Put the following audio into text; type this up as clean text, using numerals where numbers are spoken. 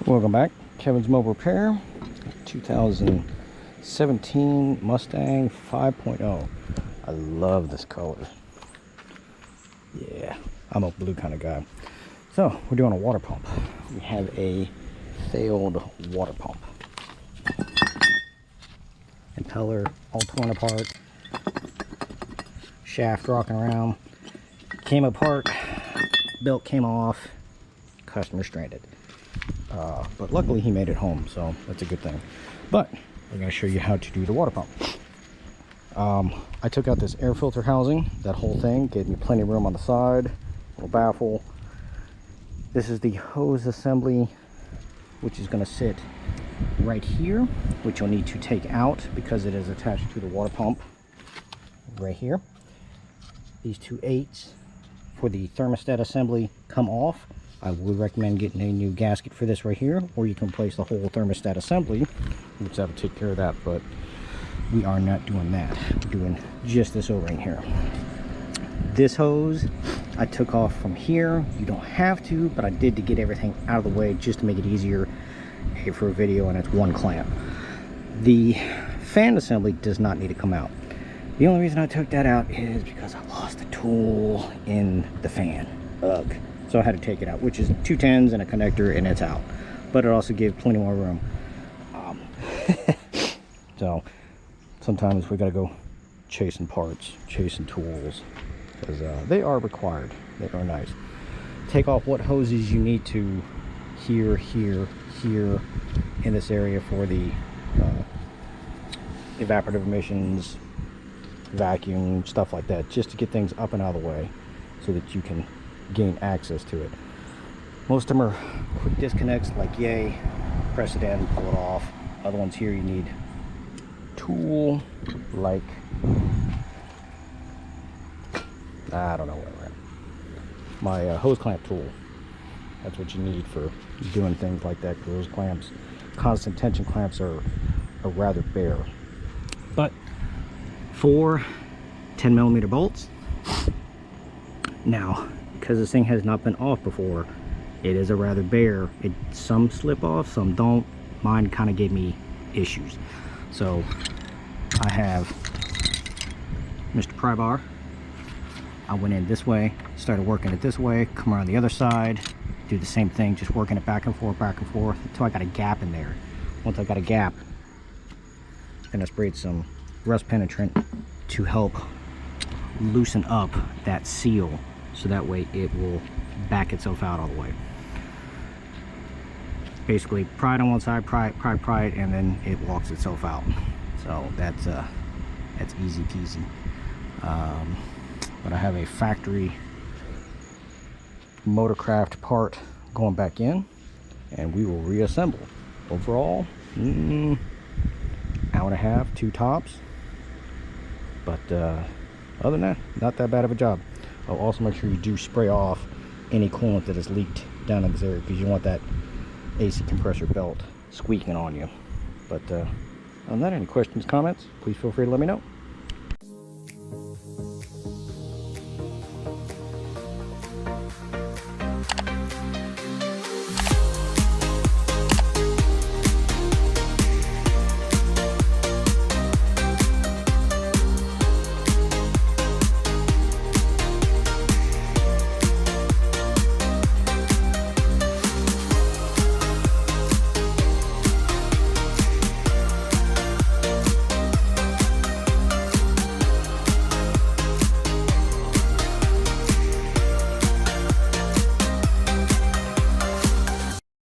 Welcome back. Kevin's Mobile Repair. 2017 Mustang 5.0. I love this color. Yeah, I'm a blue kind of guy. So we're doing a water pump. We have a failed water pump. Impeller all torn apart. Shaft rocking around. Came apart. Belt came off. Customer stranded. But luckily he made it home, so that's a good thing. But I'm going to show you how to do the water pump. I took out this air filter housing. That whole thing gave me plenty of room on the side. Little baffle. This is the hose assembly, which is going to sit right here, which you'll need to take out because it is attached to the water pump right here. These two 8s for the thermostat assembly come off. I would recommend getting a new gasket for this right here, or you can replace the whole thermostat assembly, which that will take care of that, but we are not doing that. We're doing just this over in here. This hose I took off from here. You don't have to, but I did to get everything out of the way just to make it easier for a video, and it's one clamp. The fan assembly does not need to come out. The only reason I took that out is because I lost the tool in the fan. Ugh. So I had to take it out, which is 2 10s and a connector, and it's out. But it also gives plenty more room. So sometimes we gotta go chasing parts, chasing tools, because they are required. They are nice. Take off what hoses you need to here, here, here in this area for the evaporative emissions, vacuum, stuff like that, just to get things up and out of the way so that you can gain access to it. Most of them are quick disconnects, like yay, press it in, pull it off. Other ones here you need tool, like I don't know where my hose clamp tool. That's what you need for doing things like that, because those clamps, constant tension clamps, are rather bare. But 4 10mm bolts. Now, because this thing has not been off before, it is a rather bare. Some slip off, some don't. Mine kind of gave me issues. So I have Mr. Pry Bar. I went in this way, started working it this way, come around the other side, do the same thing, just working it back and forth until I got a gap in there. Once I got a gap, then I sprayed some rust penetrant to help loosen up that seal, so that way it will back itself out all the way. Basically, pry it on one side, pry it, and then it walks itself out. So that's easy peasy. But I have a factory Motorcraft part going back in, and we will reassemble. Overall, hour and a half, 2 tops. But other than that, not that bad of a job. I'll also make sure you do spray off any coolant that is leaked down in this area, because you want that AC compressor belt squeaking on you. But other than that, any questions, comments, please feel free to let me know.